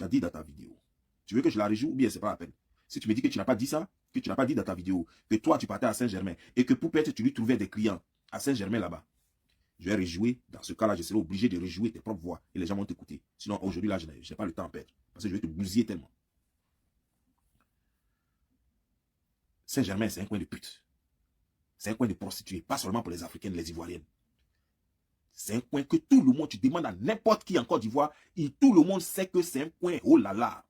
Tu as dit dans ta vidéo. Tu veux que je la rejoue ou bien c'est pas la peine? Si tu me dis que tu n'as pas dit ça, que tu n'as pas dit dans ta vidéo, que toi tu partais à Saint-Germain et que Poupette tu lui trouvais des clients à Saint-Germain là-bas, je vais rejouer. Dans ce cas-là, je serai obligé de rejouer tes propres voix et les gens vont t'écouter. Sinon, aujourd'hui là, je n'ai pas le temps à perdre parce que je vais te bousiller tellement. Saint-Germain, c'est un coin de pute. C'est un coin de prostituées, pas seulement pour les Africaines, les Ivoiriennes. C'est un coin que tout le monde, tu demandes à n'importe qui en Côte d'Ivoire, et tout le monde sait que c'est un coin, oh là là.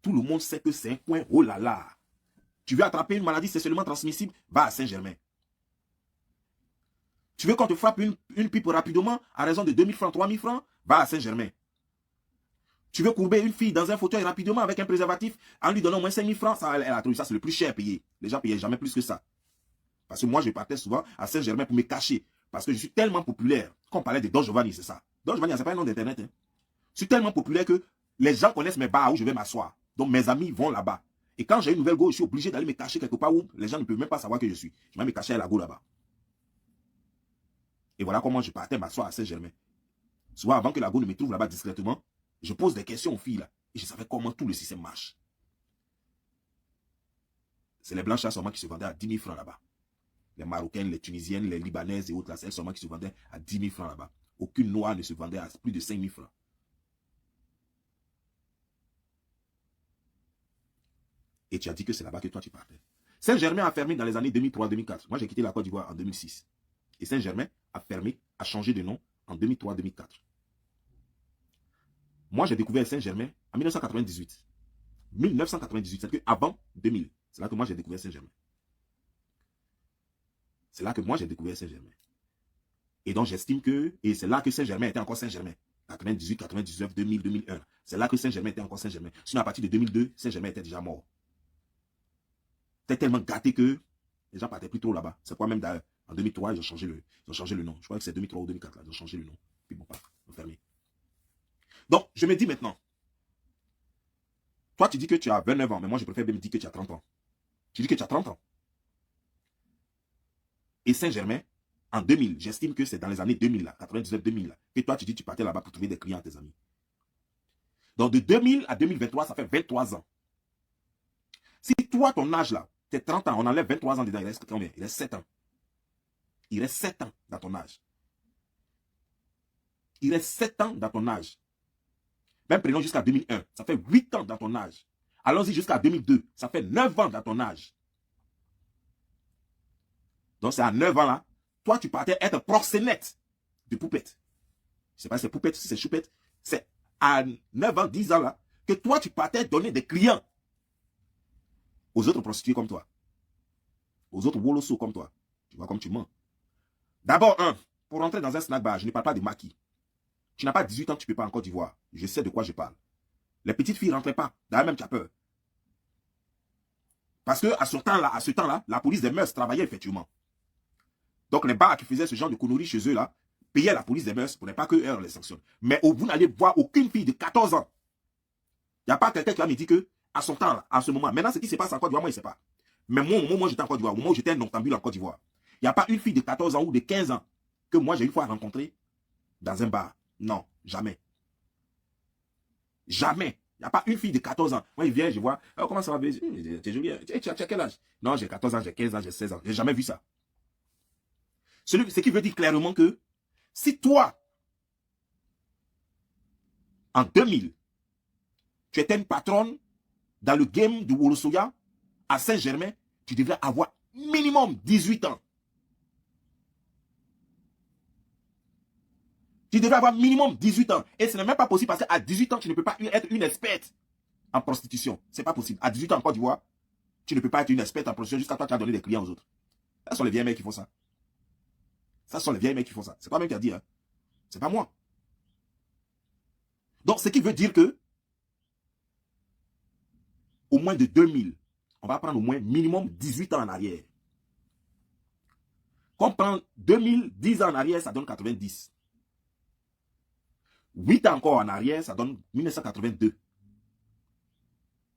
Tout le monde sait que c'est un coin, oh là là. Tu veux attraper une maladie sexuellement transmissible, va à Saint-Germain. Tu veux qu'on te frappe une pipe rapidement à raison de 2000 francs, 3000 francs, va à Saint-Germain. Tu veux courber une fille dans un fauteuil rapidement avec un préservatif en lui donnant au moins 5000 francs, ça, elle a trouvé ça, c'est le plus cher payé. Les gens payaient jamais plus que ça. Parce que moi, je partais souvent à Saint-Germain pour me cacher. Parce que je suis tellement populaire. Quand on parlait de Don Giovanni, c'est ça. Don Giovanni, c'est pas un nom d'internet. Hein. Je suis tellement populaire que les gens connaissent mes bars où je vais m'asseoir. Donc mes amis vont là-bas. Et quand j'ai une nouvelle go, je suis obligé d'aller me cacher quelque part où les gens ne peuvent même pas savoir que je suis. Je vais me cacher à la go là-bas. Et voilà comment je partais m'asseoir à Saint-Germain. Souvent, avant que la go ne me trouve là-bas discrètement, je pose des questions aux filles là. Et je savais comment tout le système marche. C'est les blanches seulement qui se vendaient à 10 000 francs là-bas. Les Marocaines, les Tunisiennes, les Libanaises et autres, là, c'est elles seulement qui se vendaient à 10 000 francs là-bas. Aucune noire ne se vendait à plus de 5 000 francs. Et tu as dit que c'est là-bas que toi tu partais. Saint-Germain a fermé dans les années 2003-2004. Moi, j'ai quitté la Côte d'Ivoire en 2006. Et Saint-Germain a fermé, a changé de nom en 2003-2004. Moi, j'ai découvert Saint-Germain en 1998. 1998, c'est-à-dire avant 2000. C'est là que moi, j'ai découvert Saint-Germain. C'est là que moi, j'ai découvert Saint-Germain. Et donc, j'estime que, et c'est là que Saint-Germain était encore Saint-Germain. 98, 99, 2000, 2001. C'est là que Saint-Germain était encore Saint-Germain. Sinon, à partir de 2002, Saint-Germain était déjà mort. C'était tellement gâté que les gens partaient plus trop là-bas. C'est quoi même d'ailleurs, en 2003, ils ont changé le nom. Je crois que c'est 2003 ou 2004, là, ils ont changé le nom. Puis bon, ils ont fermé. Donc, je me dis maintenant, toi, tu dis que tu as 29 ans, mais moi, je préfère me dire que tu as 30 ans. Tu dis que tu as 30 ans. Et Saint-Germain, en 2000, j'estime que c'est dans les années 2000, 99-2000, que toi, tu dis que tu partais là-bas pour trouver des clients à tes amis. Donc, de 2000 à 2023, ça fait 23 ans. Si toi, ton âge là, t'es 30 ans, on enlève 23 ans dedans, il reste combien? Il reste 7 ans. Il reste 7 ans dans ton âge. Il reste 7 ans dans ton âge. Même prenons jusqu'à 2001, ça fait 8 ans dans ton âge. Allons-y jusqu'à 2002, ça fait 9 ans dans ton âge. Donc c'est à 9 ans là, toi tu partais être proxénète de Poupette. Je ne sais pas si c'est Poupette, si c'est Choupette. C'est à 9 ans, 10 ans là, que toi tu partais donner des clients aux autres prostituées comme toi. Aux autres wolosos comme toi. Tu vois comme tu mens. D'abord, pour rentrer dans un snack bar, je ne parle pas de maquis. Tu n'as pas 18 ans, tu ne peux pas en Côte d'Ivoire. Je sais de quoi je parle. Les petites filles ne rentraient pas. D'ailleurs, même tu as peur. Parce que à ce temps-là, la police des mœurs travaillait effectivement. Donc les bars qui faisaient ce genre de conneries chez eux là, payaient la police des mœurs pour ne pas qu'eux les sanctionnent. Mais vous n'allez voir aucune fille de 14 ans. Il n'y a pas quelqu'un qui va me dire que à son temps, là, à ce moment, maintenant ce qui se passe en Côte d'Ivoire, moi je ne sais pas. Mais moi, au moment où j'étais en Côte d'Ivoire, au moment où j'étais un noctambule en Côte d'Ivoire, il n'y a pas une fille de 14 ans ou de 15 ans que moi j'ai une fois rencontrée dans un bar. Non, jamais. Jamais. Il n'y a pas une fille de 14 ans. Moi, il vient, je vois, oh, comment ça va, t'es joli, tu as quel âge? Non, j'ai 14 ans, j'ai 15 ans, j'ai 16 ans. J'ai jamais vu ça. Ce qui veut dire clairement que si toi, en 2000, tu étais une patronne dans le game du Wolosoya à Saint-Germain, tu devrais avoir minimum 18 ans. Tu devrais avoir minimum 18 ans. Et ce n'est même pas possible parce qu'à 18 ans, tu ne peux pas être une experte en prostitution. Ce n'est pas possible. À 18 ans en Côte d'Ivoire, tu ne peux pas être une experte en prostitution jusqu'à toi qui as donné des clients aux autres. Ce sont les vieilles mecs qui font ça. Ce sont les vieilles mecs qui font ça. C'est pas moi qui a dit. Hein. C'est pas moi. Donc, ce qui veut dire que au moins de 2000, on va prendre au moins minimum 18 ans en arrière. Quand on prend 2000, 10 ans en arrière, ça donne 90. 8 ans encore en arrière, ça donne 1982.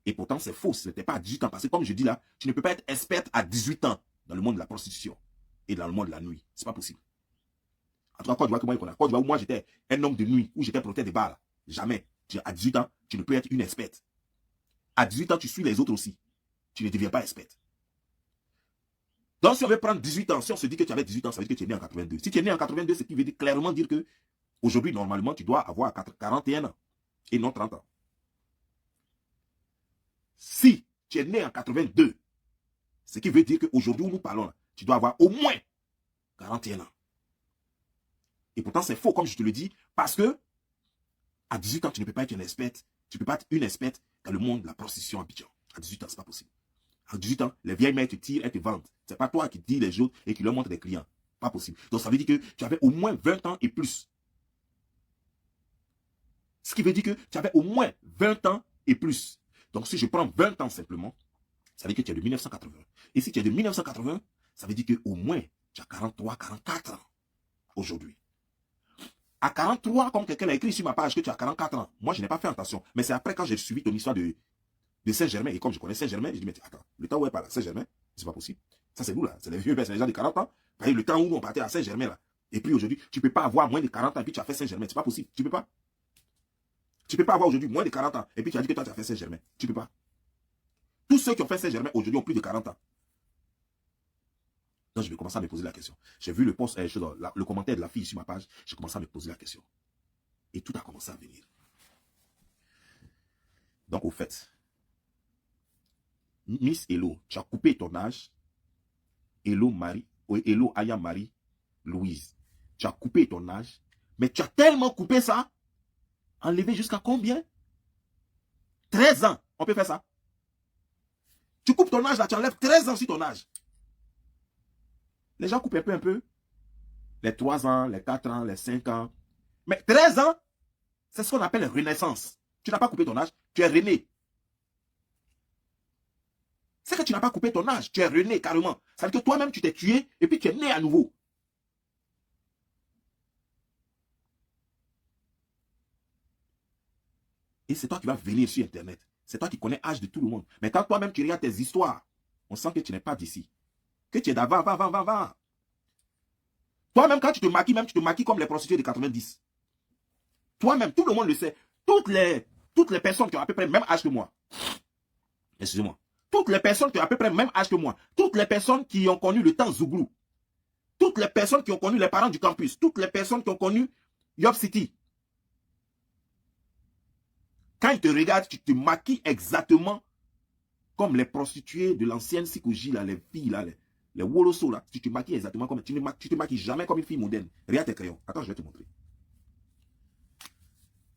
Et pourtant, c'est faux. Ce n'était pas à 18 ans. Parce que comme je dis là, tu ne peux pas être experte à 18 ans dans le monde de la prostitution et dans le monde de la nuit. C'est pas possible. En tout cas, Côte d'Ivoire que moi je connais. Côte d'Ivoire où moi j'étais un homme de nuit, où j'étais protecteur des balles. Jamais. À 18 ans, tu ne peux être une experte. À 18 ans, tu suis les autres aussi. Tu ne deviens pas experte. Donc, si on veut prendre 18 ans, si on se dit que tu avais 18 ans, ça veut dire que tu es né en 82. Si tu es né en 82, ce qui veut dire clairement dire que aujourd'hui, normalement, tu dois avoir 41 ans et non 30 ans. Si tu es né en 82, ce qui veut dire qu'aujourd'hui où nous parlons, tu dois avoir au moins 41 ans. Et pourtant, c'est faux, comme je te le dis, parce que à 18 ans, tu ne peux pas être une experte. Tu ne peux pas être une experte dans le monde de la prostitution à Abidjan. À 18 ans, ce n'est pas possible. À 18 ans, les vieilles mères te tirent, elles te vendent. Ce n'est pas toi qui dis les choses et qui leur montres des clients. Pas possible. Donc, ça veut dire que tu avais au moins 20 ans et plus. Ce qui veut dire que tu avais au moins 20 ans et plus. Donc, si je prends 20 ans simplement, ça veut dire que tu es de 1980. Et si tu es de 1980, ça veut dire qu'au moins, tu as 43, 44 ans aujourd'hui. À 43, comme quelqu'un a écrit sur ma page que tu as 44 ans, moi, je n'ai pas fait attention. Mais c'est après quand j'ai suivi ton histoire de Saint-Germain. Et comme je connais Saint-Germain, je dis, mais attends, le temps où elle parle à Saint-Germain, c'est pas possible. Ça, c'est nous, là. C'est les vieux, c'est les gens de 40 ans. Le temps où on partait à Saint-Germain, là. Et puis aujourd'hui, tu ne peux pas avoir moins de 40 ans et puis tu as fait Saint-Germain. C'est pas possible. Tu ne peux pas. Tu ne peux pas avoir aujourd'hui moins de 40 ans et puis tu as dit que toi, tu as fait Saint-Germain. Tu ne peux pas. Tous ceux qui ont fait Saint-Germain aujourd'hui ont plus de 40 ans. Donc, je vais commencer à me poser la question. J'ai vu le post, le commentaire de la fille sur ma page. J'ai commencé à me poser la question. Et tout a commencé à venir. Donc, au fait, Miss Hello, tu as coupé ton âge. Hello Aya Marie Louise. Tu as coupé ton âge. Mais tu as tellement coupé ça. Enlevé jusqu'à combien? 13 ans. On peut faire ça. Tu coupes ton âge là, tu enlèves 13 ans sur ton âge. Les gens coupent un peu. Les 3 ans, les 4 ans, les 5 ans. Mais 13 ans, c'est ce qu'on appelle renaissance. Tu n'as pas coupé ton âge, tu es rené. C'est que tu n'as pas coupé ton âge, tu es rené carrément. Ça veut dire que toi-même, tu t'es tué et puis tu es né à nouveau. Et c'est toi qui vas venir sur Internet. C'est toi qui connais l'âge de tout le monde. Mais quand toi-même, tu regardes tes histoires, on sent que tu n'es pas d'ici. Que tu es d'avant, va. Toi-même, quand tu te maquilles, tu te maquilles comme les prostituées de 90. Toi-même, tout le monde le sait. Toutes les personnes qui ont à peu près le même âge que moi. Excusez-moi. Toutes les personnes qui ont à peu près le même âge que moi. Toutes les personnes qui ont connu le temps Zouglou. Toutes les personnes qui ont connu les parents du campus. Toutes les personnes qui ont connu Yop City. Quand ils te regardent, tu te maquilles exactement comme les prostituées de l'ancienne Sikoji, là, les filles, là, les Woloso, là. Tu te maquilles exactement comme... Tu te maquilles jamais comme une fille moderne. Regarde tes crayons. Attends, je vais te montrer.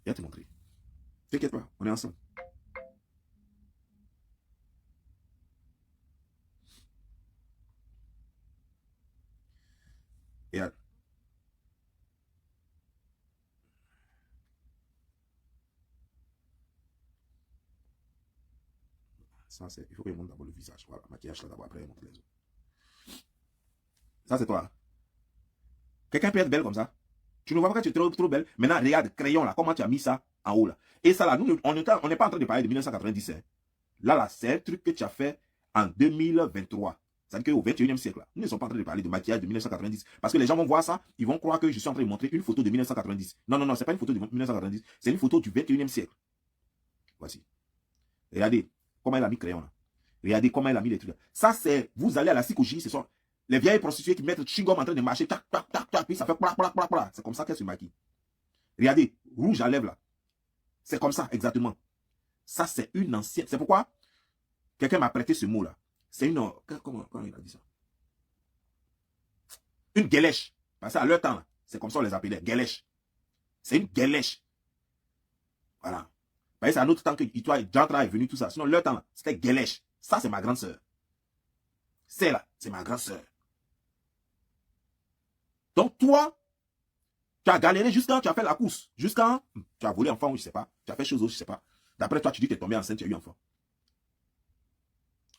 Je vais te montrer. T'inquiète pas, on est ensemble. Regarde. Ça, c'est... Il faut que je montre d'abord le visage. Voilà, maquillage là d'abord, après je montre les autres. Ça, c'est toi. Quelqu'un peut être belle comme ça. Tu ne vois pas que tu es trop belle. Maintenant, regarde, crayon là, comment tu as mis ça en haut là. Et ça là, nous, on n'est pas en train de parler de 1990. Hein. Là, c'est un truc que tu as fait en 2023. C'est-à-dire qu'au 21e siècle, là, nous ne sommes pas en train de parler de maquillage de 1990. Parce que les gens vont voir ça, ils vont croire que je suis en train de montrer une photo de 1990. Non, c'est pas une photo de 1990. C'est une photo du 21e siècle. Voici. Regardez comment elle a mis crayon là. Regardez comment elle a mis les trucs là. Ça, c'est, vous allez à la Sikoji, ce sont les vieilles prostituées qui mettent le chewing-gum en train de marcher, tac, puis ça fait plak. C'est comme ça qu'elle se maquille. Regardez, rouge à lèvres là. C'est comme ça, exactement. Ça, c'est une ancienne. C'est pourquoi quelqu'un m'a prêté ce mot là. C'est une... Comment il a dit ça? Une guélèche. Parce qu'à leur temps, c'est comme ça on les appelait, guélèche. C'est une guélèche. Voilà. C'est à notre temps que Jantra est venu, tout ça. Sinon, leur temps, c'était guélèche. Ça, c'est ma grande sœur. C'est là, c'est ma grande sœur. Donc, toi, tu as galéré jusqu'à tu as fait la course. Jusqu'à tu as volé enfant, je ne sais pas. Tu as fait chose autre, je ne sais pas. D'après toi, tu dis que tu es tombé enceinte, tu as eu enfant.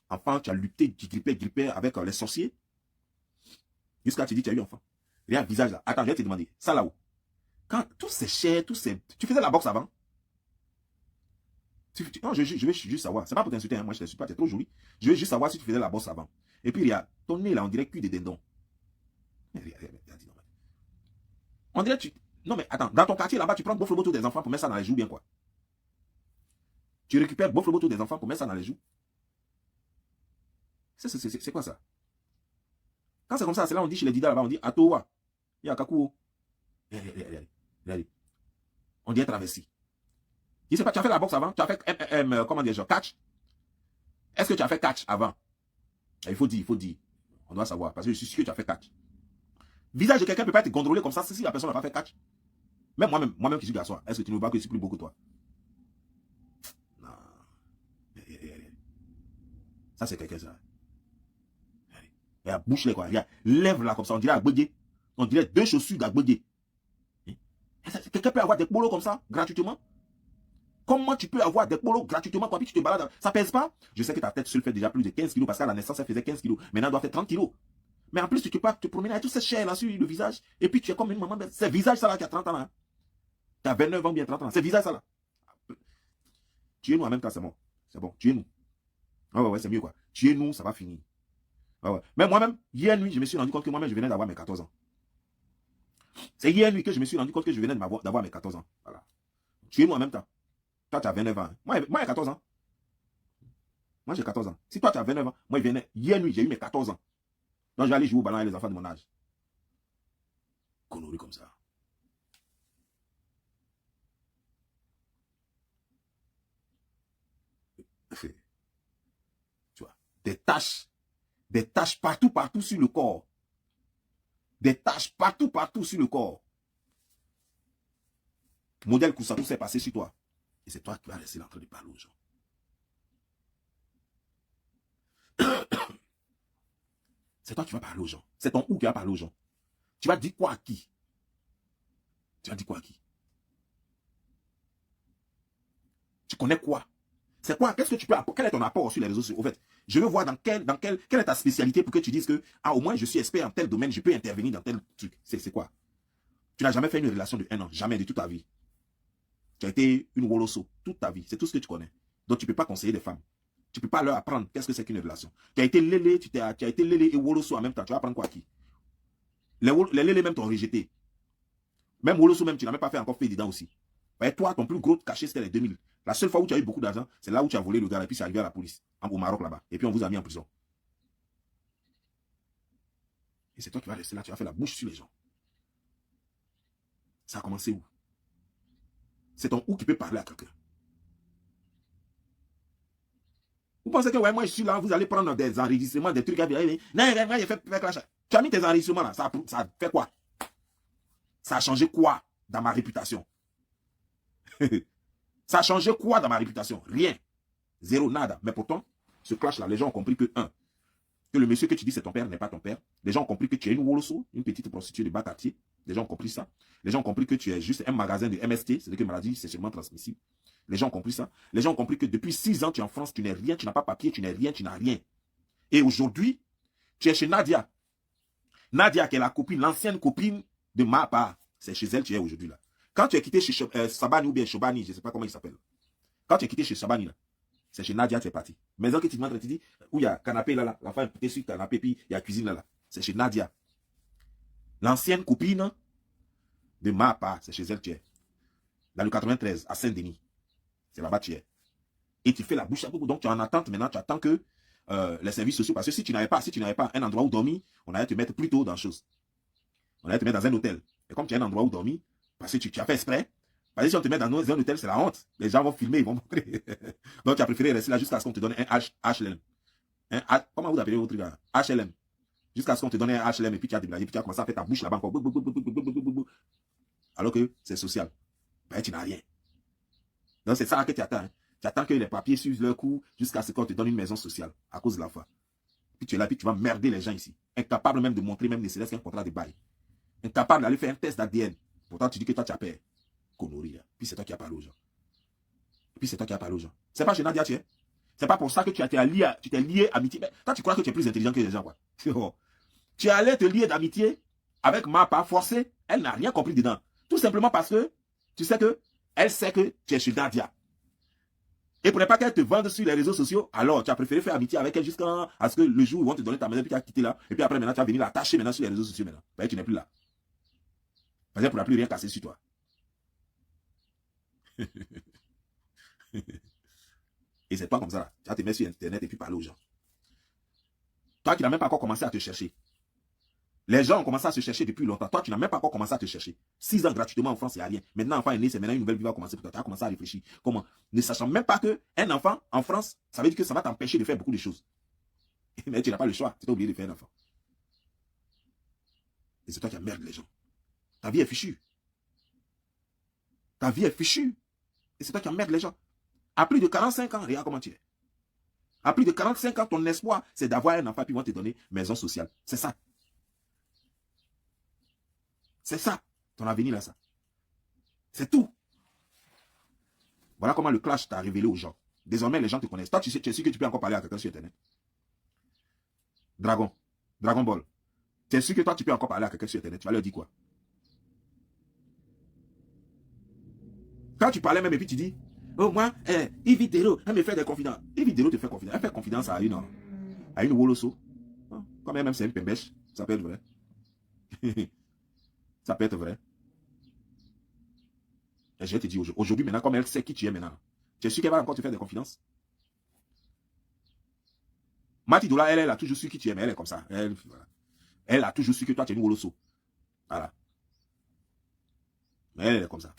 Enfant, tu as lutté, tu grippais avec les sorciers. Jusqu'à tu dis que tu as eu enfant. Regarde le visage là. Attends, je vais te demander. Ça là-haut. Quand tout c'est cher, tout c'est... Tu faisais la boxe avant? Non, je veux juste savoir. C'est pas pour t'insulter, hein. Moi je ne suis pas, tu es trop joli. Je veux juste savoir si tu faisais la boxe avant. Et puis, regarde, ton nez là, on dirait cul de dindon. Regarde. On dirait tu... Non mais attends, dans ton quartier là-bas, tu prends bouffe le boto des enfants pour mettre ça dans les joues bien quoi. Tu récupères bouffe le boto des enfants pour mettre ça dans les joues. C'est quoi ça? Quand c'est comme ça, c'est là on dit chez les Dida là-bas, on dit Atowa, Yakakuo. Regardez. On dit travesti. Je sais pas, tu as fait la boxe avant? Tu as fait, comment dire, genre, catch? Est-ce que tu as fait catch avant? Il faut dire. On doit savoir, parce que je suis sûr que tu as fait catch. Visage de quelqu'un ne peut pas être contrôlé comme ça si la personne n'a pas fait catch. Même moi-même qui suis garçon, est-ce que tu ne veux pas que je suis plus beau que toi? Non. Ça, c'est quelqu'un, ça. Il y a bouche là, quoi. Il y a lèvres là, comme ça. On dirait Agbodje. On dirait 2 chaussures d'Agbodje. Quelqu'un peut avoir des polos comme ça, gratuitement? Comment tu peux avoir des polos gratuitement quand tu te balades? Ça pèse pas? Je sais que ta tête seule fait déjà plus de 15 kilos parce qu'à la naissance, elle faisait 15 kilos. Maintenant, elle doit faire 30 kilos. Mais en plus, tu peux pas te promener avec toute cette chair là sur le visage. Et puis, tu es comme une maman. C'est le visage ça là qui a 30 ans là. Tu as 29 ans, bien 30 ans. C'est le visage ça là. Tuez-nous en même temps, c'est bon. C'est bon, tuez-nous. Ouais, c'est mieux quoi. Tuez-nous, ça va finir. Ouais. Mais moi-même, hier nuit, je me suis rendu compte que moi-même, je venais d'avoir mes 14 ans. C'est hier nuit que je me suis rendu compte que je venais d'avoir mes 14 ans. Voilà. Tuez-nous en même temps. Toi, tu as 29 ans. Moi, j'ai 14 ans. Moi, j'ai 14 ans. Si toi, tu as 29 ans, moi, hier nuit, j'ai eu mes 14 ans. Donc, je vais aller jouer au ballon avec les enfants de mon âge. Connerie comme ça. Tu vois, des taches partout sur le corps. Des taches partout sur le corps. Modèle Koussatou s'est passé sur toi. Et c'est toi qui vas rester en train de parler aux gens. C'est toi qui vas parler aux gens. C'est ton ou qui va parler aux gens. Tu vas dire quoi à qui? Tu vas dire quoi à qui? Tu connais quoi? C'est quoi? Qu'est-ce que tu peux apporter? Quel est ton apport sur les réseaux sociaux? Au fait, je veux voir quelle est ta spécialité pour que tu dises que, au moins, je suis expert en tel domaine, je peux intervenir dans tel truc. C'est quoi? Tu n'as jamais fait une relation de 1 an, jamais de toute ta vie. Tu as été une woloso toute ta vie. C'est tout ce que tu connais. Donc, tu ne peux pas conseiller des femmes. Tu ne peux pas leur apprendre qu'est-ce que c'est qu'une relation. Tu as été lélé, tu as été lélé et woloso en même temps. Tu vas apprendre quoi à qui? Les lélés même t'ont rejeté. Même woloso même, tu n'as même pas fait encore fait dedans aussi. Et toi, ton plus gros cachet, c'était les 2000. La seule fois où tu as eu beaucoup d'argent, c'est là où tu as volé le gars et puis c'est arrivé à la police, au Maroc là-bas. Et puis on vous a mis en prison. Et c'est toi qui vas rester là, tu vas faire la bouche sur les gens. Ça a commencé où? C'est ton ou qui peut parler à quelqu'un. Vous pensez que ouais, moi je suis là, vous allez prendre des enregistrements, des trucs à dire. Non, j'ai fait clash. Tu as mis tes enregistrements là, ça fait quoi? Ça a changé quoi dans ma réputation? Ça a changé quoi dans ma réputation? Rien. Zéro, nada. Mais pourtant, ce clash-là, les gens ont compris que, que le monsieur que tu dis c'est ton père n'est pas ton père. Les gens ont compris que tu es une woloso, une petite prostituée de bas quartier. Les gens ont compris ça. Les gens ont compris que tu es juste un magasin de MST, c'est-à-dire que maladie sexuellement transmissible. Les gens ont compris ça. Les gens ont compris que depuis 6 ans, tu es en France, tu n'es rien, tu n'as pas papier, tu n'es rien, tu n'as rien. Et aujourd'hui, tu es chez Nadia. Nadia, qui est la copine, l'ancienne copine de ma part. C'est chez elle que tu es aujourd'hui là. Quand tu es quitté chez Sabani ou bien Chobani, je ne sais pas comment il s'appelle. Quand tu es quitté chez Sabani là, c'est chez Nadia, tu es parti. Maison que tu demandes, tu dis, où il y a canapé là, la femme est sur le canapé, puis il y a cuisine là. C'est chez Nadia. L'ancienne copine de ma part, c'est chez elle que tu es. Dans le 93, à Saint-Denis. C'est là-bas que tu es. Et tu fais la bouche à beaucoup. Donc tu es en attente maintenant, tu attends que les services sociaux, parce que si tu n'avais pas un endroit où dormir, on allait te mettre plutôt dans chose. On allait te mettre dans un hôtel. Et comme tu as un endroit où dormir, parce que tu as fait exprès, parce que si on te met dans un hôtel, c'est la honte. Les gens vont filmer, ils vont montrer. Donc tu as préféré rester là jusqu'à ce qu'on te donne un HLM. Comment vous appelez votre gars? HLM. Jusqu'à ce qu'on te donne un HLM et puis tu as déménagé, puis tu as commencé à faire ta bouche là-bas encore. Alors que c'est social. Ben, tu n'as rien. Donc c'est ça que tu attends. Hein. Tu attends que les papiers suivent leur cours jusqu'à ce qu'on te donne une maison sociale à cause de la foi. Puis tu es là, puis tu vas merder les gens ici. Incapable même de montrer même ne serait-ce qu'un contrat de bail. Incapable d'aller faire un test d'ADN. Pourtant, tu dis que toi, tu as peur. Connerie, là. Puis c'est toi qui as parlé aux gens. Puis c'est toi qui as parlé aux gens. C'est pas chez Nadia, tu es. C'est pas pour ça que tu t'es lié amitié. Mais toi, tu crois que tu es plus intelligent que les gens, quoi. Tu es allé te lier d'amitié avec ma part forcée. Elle n'a rien compris dedans. Tout simplement parce que tu sais que elle sait que tu es chez Nadia. Et pour ne pas qu'elle te vende sur les réseaux sociaux, alors tu as préféré faire amitié avec elle jusqu'à ce que le jour où on te donne ta maison, puis tu as quitté là. Et puis après, maintenant, tu vas venir l'attacher maintenant sur les réseaux sociaux. Maintenant. Ben, tu n'es plus là. Parce qu'elle ne pourra plus rien casser sur toi. Et c'est pas comme ça. Là. Tu vas te mettre sur Internet et puis parler aux gens. Toi qui n'as même pas encore commencé à te chercher. Les gens ont commencé à se chercher depuis longtemps. Toi, tu n'as même pas encore commencé à te chercher. 6 ans gratuitement en France, il n'y a rien. Maintenant, l'enfant est né, c'est maintenant une nouvelle vie va commencer pour toi. Tu as commencé à réfléchir. Comment? Ne sachant même pas qu'un enfant en France, ça veut dire que ça va t'empêcher de faire beaucoup de choses. Mais tu n'as pas le choix. Tu t'es obligé de faire un enfant. Et c'est toi qui emmerdes les gens. Ta vie est fichue. Ta vie est fichue. Et c'est toi qui emmerdes les gens. À plus de 45 ans, regarde comment tu es. À plus de 45 ans, ton espoir, c'est d'avoir un enfant, puis ils vont te donner maison sociale. C'est ça. C'est ça. Ton avenir, là, ça. C'est tout. Voilà comment le clash t'a révélé aux gens. Désormais, les gens te connaissent. Toi, tu sais que tu peux encore parler à quelqu'un sur Internet. Dragon Ball. Tu es sûr que toi, tu peux encore parler à quelqu'un sur Internet. Tu vas leur dire quoi? Quand tu parlais même et puis tu dis, oh moi, Ividero, elle me fait des confidences. Ividero te fait confidence. Elle fait confidence à une Woloso. Comme elle même c'est une pembèche, ça peut être vrai. Ça peut être vrai. Et je vais te dire aujourd'hui, maintenant, comme elle sait qui tu es maintenant, tu es sûr qu'elle va encore te faire des confidences? Matidola, elle a toujours su qui tu es, mais elle est comme ça. Voilà. Elle a toujours su que toi, tu es une Woloso. Voilà. Mais elle est comme ça.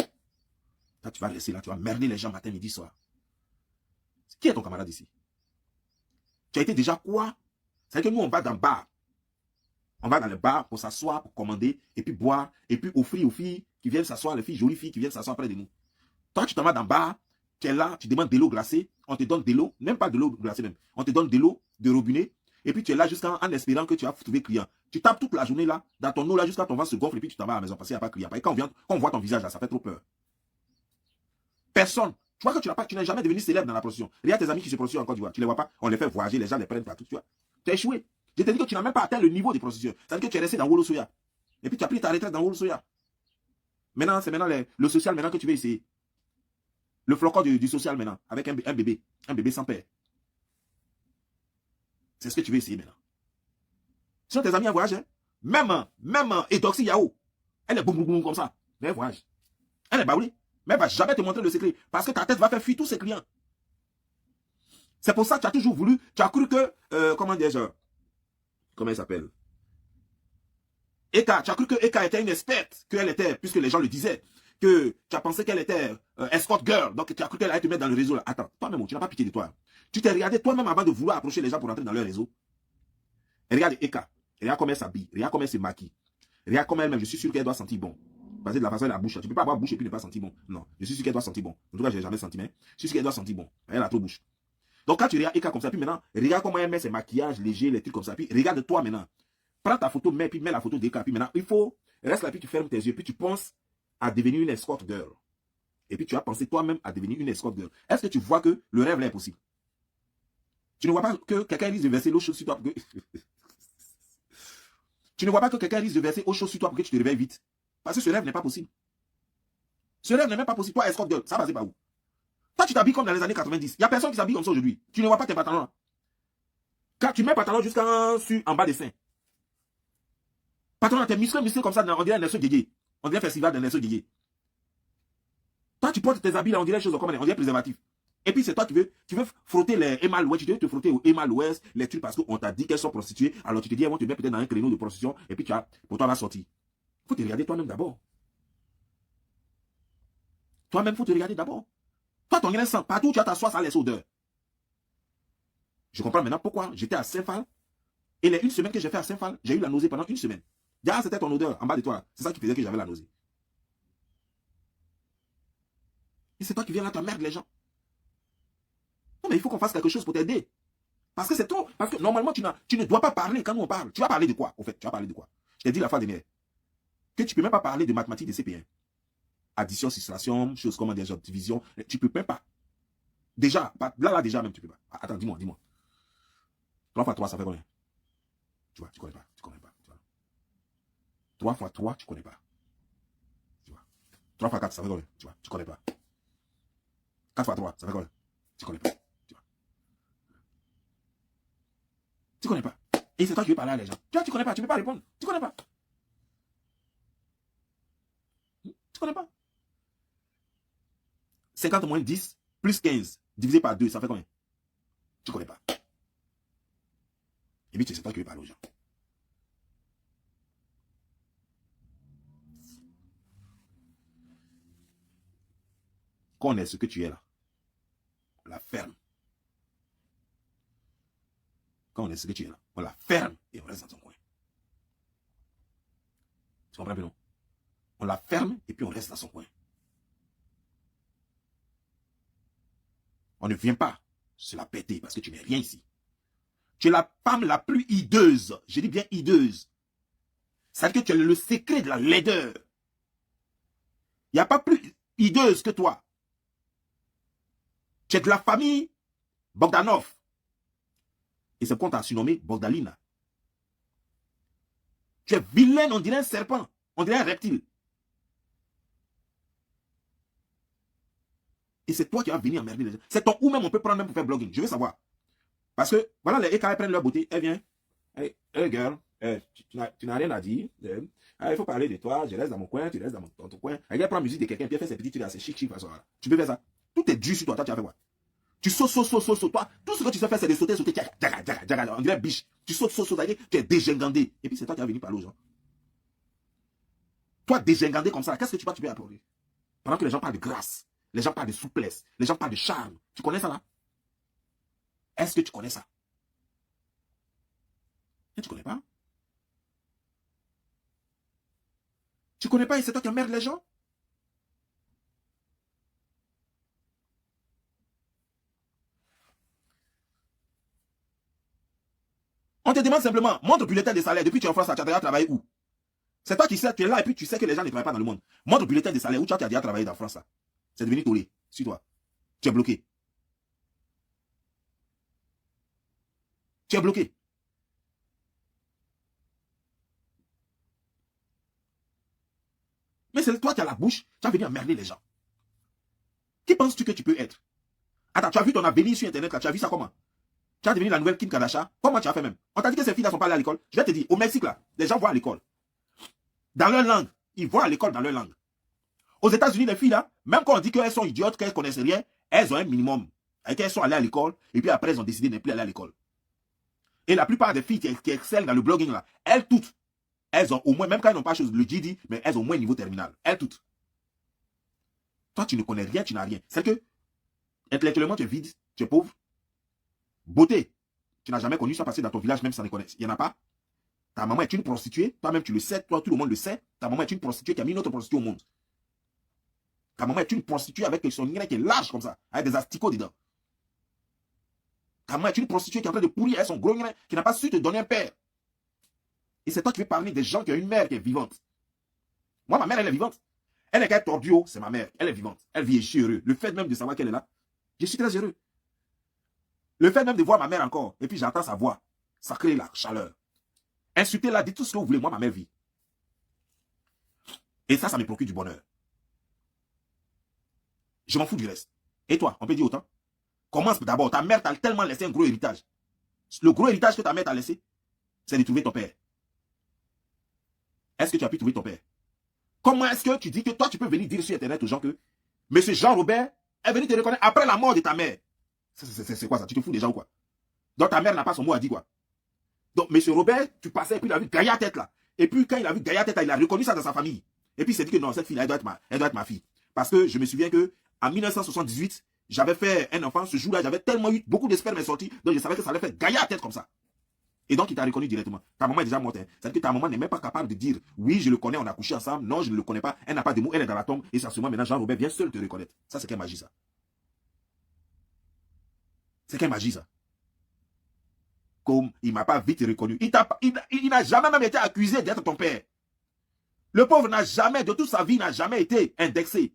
Là, tu vas rester là, tu vas merder les gens matin, midi, soir. Qui est ton camarade ici? Tu as été déjà quoi? C'est-à-dire que nous, on va dans le bar. On va dans le bar pour s'asseoir, pour commander, et puis boire, et puis offrir aux filles qui viennent s'asseoir, les filles, jolies filles qui viennent s'asseoir près de nous. Toi, tu t'en vas dans le bar, tu es là, tu demandes de l'eau glacée, on te donne de l'eau, même pas de l'eau glacée même, on te donne de l'eau de robinet, et puis tu es là jusqu'en espérant que tu vas trouver client. Tu tapes toute la journée là, dans ton eau là, jusqu'à ton ventre se gonfle, et puis tu t'en vas à la maison parce qu'il n'y a pas de client. Et quand on voit ton visage là, ça fait trop peur. Personne. Tu vois que tu n'es jamais devenu célèbre dans la prostitution. Regarde tes amis qui se prostituent en Côte d'Ivoire. Tu ne les vois pas, on les fait voyager, les gens les prennent partout, tu vois. Tu as échoué. Je te dis que tu n'as même pas atteint le niveau des prostituées. C'est-à-dire que tu es resté dans Wolo Soya. Et puis tu as pris ta retraite dans Wolo Soya. Maintenant, c'est maintenant le social maintenant que tu veux essayer. Le flocon du social maintenant, avec un bébé sans père. C'est ce que tu veux essayer maintenant. Sinon, tes amis en voyage, hein? Même Edoxy Yao, elle est boum boum boum comme ça. Mais elle voyage. Elle est baoulée. Mais elle ne va jamais te montrer le secret. Parce que ta tête va faire fuir tous ses clients. C'est pour ça que tu as toujours voulu, tu as cru que, comment dire, comment elle s'appelle? Eka, tu as cru que Eka était une experte, qu'elle était, puisque les gens le disaient, que tu as pensé qu'elle était escort girl, donc tu as cru qu'elle allait te mettre dans le réseau. Là. Attends, toi-même, tu n'as pas pitié de toi. Tu t'es regardé toi-même avant de vouloir approcher les gens pour rentrer dans leur réseau. Et regarde Eka, regarde comment elle s'habille, regarde comment elle se maquille, regarde comment elle-même, je suis sûr qu'elle doit sentir bon. Parce que de la façon de la bouche, tu ne peux pas avoir bouche et puis ne pas sentir bon. Non, je suis sûr qu'elle doit sentir bon. En tout cas, je n'ai jamais senti, mais je suis sûr qu'elle doit sentir bon. Elle a trop bouche. Donc quand tu regardes Eka comme ça, puis maintenant, regarde comment elle met ses maquillages légers, les trucs comme ça, puis regarde toi maintenant. Prends ta photo, puis mets la photo d'Eka, puis maintenant, il faut, reste là, puis tu fermes tes yeux, puis tu penses à devenir une escort girl. Et puis tu vas penser toi-même à devenir une escort girl. Est-ce que tu vois que le rêve là est possible? Tu ne vois pas que quelqu'un risque de verser l'eau chaude sur toi pour que... Tu ne vois pas que quelqu'un risque de verser eau chaude sur toi pour que tu te réveilles vite? Parce que ce rêve n'est pas possible. Ce rêve n'est même pas possible. Toi, escort girl, ça va, c'est pas où? Toi, tu t'habilles comme dans les années 90. Il n'y a personne qui s'habille comme ça aujourd'hui. Tu ne vois pas tes pantalons. Quand tu mets pantalon en bas des seins. Pantalon, tes muscles comme ça, on dirait un Nelson Djidji. On dirait un festival de Nelson Djidji. Toi, tu portes tes habits là, on dirait des choses comme on dirait préservatif. Et puis c'est toi qui veux frotter les Emma Louest, tu veux te frotter aux Emma Louest, les trucs parce qu'on t'a dit qu'elles sont prostituées. Alors tu te dis, elles vont te mettre peut-être dans un créneau de prostitution. Et puis pour toi, va sortir. Il faut te regarder toi-même d'abord. Toi-même, il faut te regarder d'abord. Toi, ton grain sent, partout où tu as t'asseoir, ça laisse odeur. Je comprends maintenant pourquoi j'étais à Saint-Phal. Et les une semaine que j'ai fait à Saint-Phal, j'ai eu la nausée pendant une semaine. Déjà, c'était ton odeur en bas de toi. C'est ça qui faisait que j'avais la nausée. Et c'est toi qui viens là, tu emmerdes les gens. Non, mais il faut qu'on fasse quelque chose pour t'aider. Parce que c'est trop. Parce que normalement, tu ne dois pas parler quand nous on parle. Tu vas parler de quoi, au fait? Tu vas parler de quoi? Je t'ai dit la fois dernière que tu ne peux même pas parler de mathématiques de CP1. Addition, soustraction, choses comme des division. Tu ne peux même pas. Déjà, là, déjà même, tu ne peux pas. Attends, dis-moi. 3 fois 3, ça fait combien? Tu vois, tu connais pas. Tu connais pas. Tu vois. 3 fois 3, tu connais pas. Tu vois. 3 fois 4, ça fait combien? Tu vois, tu connais pas. 4 fois 3, ça fait combien? Tu connais pas. Tu vois. Tu connais pas. Et c'est toi qui veux parler à les gens. Tu vois, tu connais pas, tu peux pas répondre. Tu connais pas. connais pas. 50 moins 10 plus 15 divisé par 2, ça fait combien? Tu connais pas. Et puis c'est toi qui veux parler aux gens. Quand on est ce que tu es là, on la ferme. Quand on est ce que tu es là, on la ferme et on reste dans son coin. Tu comprends bien, non? On la ferme et puis on reste dans son coin. On ne vient pas se la péter parce que tu n'es rien ici. Tu es la femme la plus hideuse. Je dis bien hideuse. C'est-à-dire que tu as le secret de la laideur. Il n'y a pas plus hideuse que toi. Tu es de la famille Bogdanov. Et c'est qu'on t'a surnommé Bogdalina. Tu es vilaine, on dirait un serpent. On dirait un reptile. Et c'est toi qui vas venir emmerder les gens. C'est ton ou même on peut prendre même pour faire blogging. Je veux savoir. Parce que, voilà, les EK prennent leur beauté. Elle vient. Hey girl, tu n'as rien à dire. Il faut parler de toi. Je reste dans mon coin, tu restes dans ton coin. Elle prend la musique de quelqu'un, puis elle fait ses petits trucs assez chic. Tu peux faire ça. Tout est dur sur toi. Toi, tu as fait quoi? Tu sautes. Toi, tout ce que tu sais faire, c'est de sauter. On dirait biche. Tu sautes. Tu es dégingandé. Et puis, c'est toi qui vas venir parler aux gens. Toi, dégingandé comme ça, qu'est-ce que tu peux apporter? Pendant que les gens parlent de grâce, les gens parlent de souplesse, les gens parlent de charme. Tu connais ça là? Est-ce que tu connais ça? Et tu connais pas? Tu connais pas et c'est toi qui emmerdes les gens? On te demande simplement, montre le bulletin de salaire. Depuis que tu es en France, tu as déjà travaillé où? C'est toi qui sais, tu es là et puis tu sais que les gens ne travaillent pas dans le monde. Montre le bulletin de salaire où tu as déjà travaillé dans France. C'est devenu tollé. Suis-toi. Tu es bloqué. Tu es bloqué. Mais c'est toi qui as la bouche, tu as venu emmerder les gens. Qui penses-tu que tu peux être? Attends, tu as vu ton avenir sur Internet là, tu as vu ça comment? Tu as devenu la nouvelle Kim Kardashian? Comment tu as fait même? On t'a dit que ces filles là sont pas allées à l'école? Je vais te dire, au Mexique là, les gens voient à l'école. Dans leur langue. Ils voient à l'école dans leur langue. Aux États-Unis, les filles là, même quand on dit qu'elles sont idiotes, qu'elles connaissent rien, elles ont un minimum. Et qu'elles sont allées à l'école, et puis après elles ont décidé de ne plus aller à l'école. Et la plupart des filles qui excellent dans le blogging là, elles toutes, elles ont au moins, même quand elles n'ont pas chose, le GD, mais elles ont au moins un niveau terminal. Elles toutes. Toi, tu ne connais rien, tu n'as rien. C'est que, intellectuellement, tu es vide, tu es pauvre. Beauté, tu n'as jamais connu ça parce que dans ton village, même ça ne connaît. Il n'y en a pas. Ta maman est une prostituée, toi-même tu le sais, toi tout le monde le sait. Ta maman est une prostituée qui a mis une autre prostituée au monde. Ta maman est une prostituée avec son nez qui est large comme ça, avec des asticots dedans. Ta maman est une prostituée qui est en train de pourrir avec son gros nez, qui n'a pas su te donner un père. Et c'est toi qui veux parler des gens qui ont une mère qui est vivante. Moi, ma mère, elle est vivante. Elle est qu'elle tordue, c'est ma mère. Elle est vivante. Elle vit et je suis heureux. Le fait même de savoir qu'elle est là, je suis très heureux. Le fait même de voir ma mère encore, et puis j'entends sa voix, ça crée la chaleur. Insultez-la, dites tout ce que vous voulez, moi, ma mère vit. Et ça me procure du bonheur. Je m'en fous du reste. Et toi, on peut dire autant? Commence d'abord, ta mère t'a tellement laissé un gros héritage. Le gros héritage que ta mère t'a laissé, c'est de trouver ton père. Est-ce que tu as pu trouver ton père? Comment est-ce que tu dis que toi, tu peux venir dire sur Internet aux gens que M. Jean-Robert est venu te reconnaître après la mort de ta mère? C'est quoi ça? Tu te fous des gens ou quoi? Donc ta mère n'a pas son mot à dire quoi? Donc M. Robert, tu passais et puis il a vu Gaïa tête là. Et puis quand il a vu Gaïa tête là, il a reconnu ça dans sa famille. Et puis il s'est dit que non, cette fille là, elle doit être ma fille. Parce que je me souviens que en 1978, j'avais fait un enfant. Ce jour-là, j'avais tellement eu beaucoup de sperme sorti, donc je savais que ça allait faire Gaïa tête comme ça. Et donc il t'a reconnu directement. Ta maman est déjà morte. Hein. C'est-à-dire que ta maman n'est même pas capable de dire oui, je le connais, on a couché ensemble. Non, je ne le connais pas. Elle n'a pas de mots, elle est dans la tombe. Et ça se maintenant, Jean-Robert vient seul te reconnaître. Ça, c'est quelle magie ça? C'est quelle magie ça? Comme il ne m'a pas vite reconnu. Il n'a jamais même été accusé d'être ton père. Le pauvre n'a jamais, de toute sa vie, n'a jamais été indexé.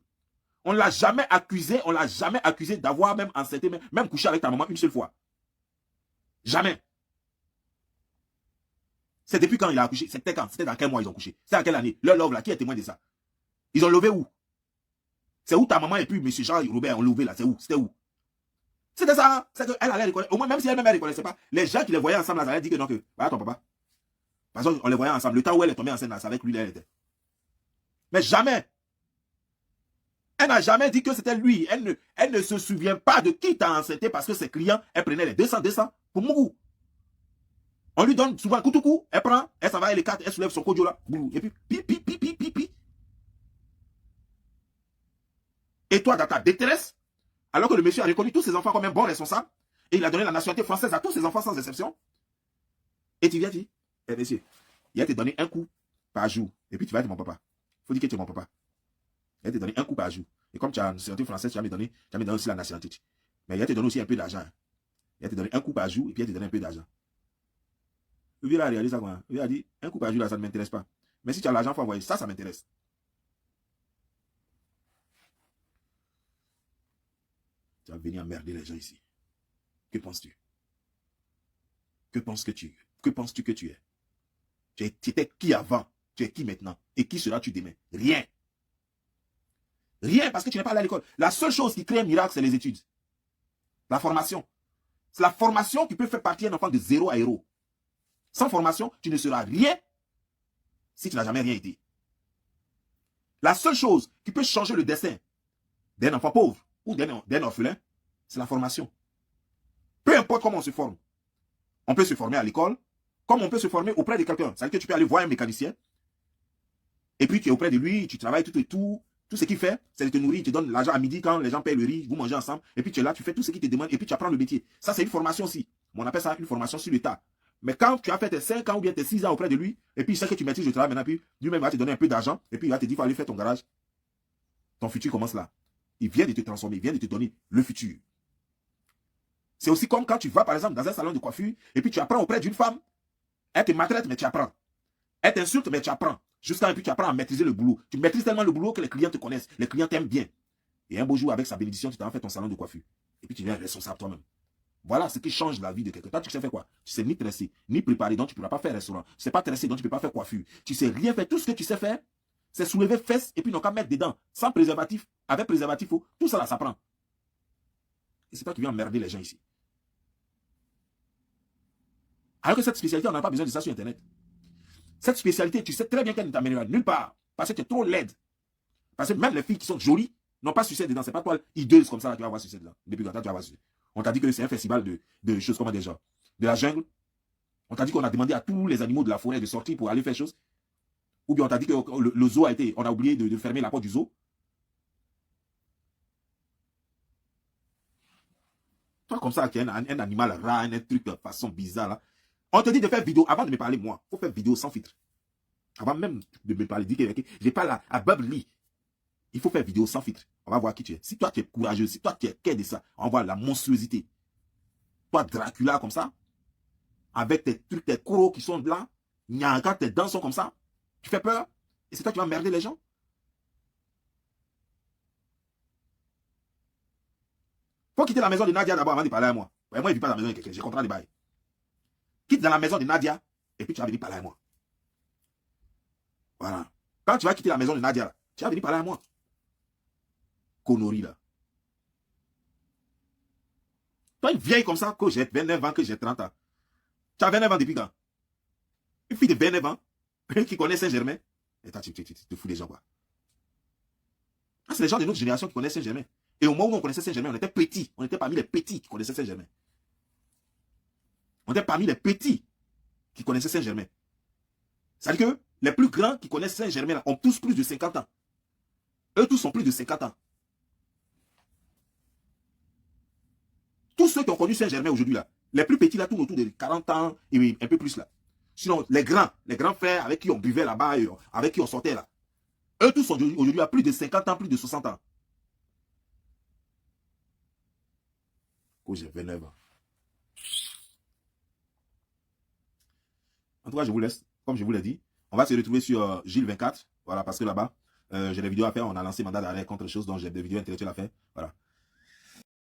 On ne l'a jamais accusé d'avoir même enceinté, même couché avec ta maman une seule fois. Jamais. C'est depuis quand il a accouché? C'était quand? C'était dans quel mois ils ont couché? C'était dans quelle année? Leur love là, qui est témoin de ça? Ils ont levé où? C'est où ta maman et puis M. Jean-Robert ont levé là? C'est où? C'était où? C'était ça, c'est qu'elle allait reconnaître. Au moins, même si elle-même ne reconnaissait pas, les gens qui les voyaient ensemble, là, ça allait dire que non, que voilà ton papa. Parce qu'on les voyait ensemble. Le temps où elle est tombée enceinte, là, c'est avec lui, elle était. Mais jamais. Elle n'a jamais dit que c'était lui. Elle ne se souvient pas de qui t'a enceinté parce que ses clients, elle prenait les 200 pour Mougou. On lui donne souvent coup tout coup, elle prend, elle s'en va, elle écarte, elle soulève son kodio là, et puis pi. Et toi, dans ta détresse, alors que le monsieur a reconnu tous ses enfants comme un bon responsable, et il a donné la nationalité française à tous ses enfants sans exception, et tu viens dire, eh monsieur, il va te donner un coup par jour, et puis tu vas être mon papa. Il faut dire que tu es mon papa. Il va te donner un coup par jour. Et comme tu as une nationalité française, tu vas me donner aussi la nationalité. Mais il va te donner aussi un peu d'argent. Il va te donner un coup par jour, et puis il va te donner un peu d'argent. Le vieux a réalisé ça, quoi. Le vieux a dit, un coup par jour, là, ça ne m'intéresse pas. Mais si tu as l'argent, il faut envoyer. Ça m'intéresse. Tu vas venir emmerder les gens ici. Que penses-tu? Que penses-tu que tu es? Tu étais qui avant? Tu es qui maintenant? Et qui seras-tu demain? Rien. Rien, parce que tu n'es pas allé à l'école. La seule chose qui crée un miracle, c'est les études. La formation. C'est la formation qui peut faire partir un enfant de 0 à héros. Sans formation, tu ne seras rien si tu n'as jamais rien été. La seule chose qui peut changer le destin d'un enfant pauvre ou d'un orphelin, c'est la formation. Peu importe comment on se forme. On peut se former à l'école, comme on peut se former auprès de quelqu'un. C'est-à-dire que tu peux aller voir un mécanicien, et puis tu es auprès de lui, tu travailles tout et tout. Tout ce qu'il fait, c'est de te nourrir, il te donne l'argent à midi quand les gens payent le riz, vous mangez ensemble, et puis tu es là, tu fais tout ce qu'il te demande, et puis tu apprends le métier. Ça, c'est une formation aussi. On appelle ça une formation sur l'état. Mais quand tu as fait tes 5 ans ou bien tes 6 ans auprès de lui, et puis il sait que tu maîtrises le travail maintenant, puis lui-même va te donner un peu d'argent, et puis il va te dire, il faut aller faire ton garage. Ton futur commence là. Il vient de te transformer, il vient de te donner le futur. C'est aussi comme quand tu vas, par exemple, dans un salon de coiffure, et puis tu apprends auprès d'une femme, elle te maltraite, mais tu apprends. Elle t'insulte, mais tu apprends. Jusqu'à puis tu apprends à maîtriser le boulot. Tu maîtrises tellement le boulot que les clients te connaissent. Les clients t'aiment bien. Et un beau jour, avec sa bénédiction, tu t'en fais ton salon de coiffure. Et puis tu deviens responsable toi-même. Voilà ce qui change la vie de quelqu'un. Toi, tu sais faire quoi? Tu sais ni tresser, ni préparer, donc tu ne pourras pas faire restaurant. Tu ne sais pas tresser, donc tu ne peux pas faire coiffure. Tu sais rien faire. Tout ce que tu sais faire, c'est soulever fesses et puis n'ont qu'à mettre dedans. Sans préservatif, avec préservatif, tout ça là, ça prend. Et c'est toi qui viens emmerder les gens ici. Alors que cette spécialité, on n'a pas besoin de ça sur Internet. Cette spécialité, tu sais très bien qu'elle ne t'amènera nulle part. Parce que tu es trop laide. Parce que même les filles qui sont jolies n'ont pas succès dedans. C'est pas toi, hideuse comme ça, là, tu vas avoir succès dedans. Depuis quand tu vas avoir succès. On t'a dit que c'est un festival de choses comme déjà. De la jungle. On t'a dit qu'on a demandé à tous les animaux de la forêt de sortir pour aller faire choses. Ou bien on t'a dit que le zoo a été. On a oublié de fermer la porte du zoo. Toi, comme ça, qui est un animal rare, un truc de façon bizarre, là. On te dit de faire vidéo. Avant de me parler, moi, il faut faire vidéo sans filtre. Avant même de me parler, dis que je parle à Bubbly. Il faut faire vidéo sans filtre. On va voir qui tu es. Si toi tu es courageux, si toi tu es quai de ça, on voit la monstruosité. Toi, Dracula comme ça, avec tes trucs, tes coraux qui sont là, quand tes dents sont comme ça, tu fais peur. Et c'est toi qui vas merder les gens. Faut quitter la maison de Nadia d'abord avant de parler à moi. Ouais, moi, je ne vis pas dans la maison de quelqu'un, j'ai contrat de bail. Quitte dans la maison de Nadia, et puis tu vas venir parler à moi. Voilà. Quand tu vas quitter la maison de Nadia, tu vas venir parler à moi. Connerie là. Toi, une vieille comme ça, que j'ai 29 ans, que j'ai 30 ans. Tu as 29 ans depuis quand? Une fille de 29 ans, qui connaît Saint-Germain. Et toi, tu te fous des gens, quoi. Ah, c'est les gens de notre génération qui connaissent Saint-Germain. Et au moment où on connaissait Saint-Germain, on était petits. On était parmi les petits qui connaissaient Saint-Germain. On était parmi les petits qui connaissaient Saint-Germain. C'est-à-dire que les plus grands qui connaissent Saint-Germain ont tous plus de 50 ans. Eux tous ont plus de 50 ans. Tous ceux qui ont connu Saint-Germain aujourd'hui, là, les plus petits, là, tournent autour de 40 ans et un peu plus, là. Sinon, les grands frères avec qui on buvait là-bas, avec qui on sortait, là, eux tous sont aujourd'hui à plus de 50 ans, plus de 60 ans. Oh, j'ai 29 ans. En tout cas, je vous laisse. Comme je vous l'ai dit, on va se retrouver sur Gilles 24. Voilà, parce que là-bas, j'ai des vidéos à faire. On a lancé mandat d'arrêt contre les choses, donc j'ai des vidéos intellectuelles à faire. Voilà.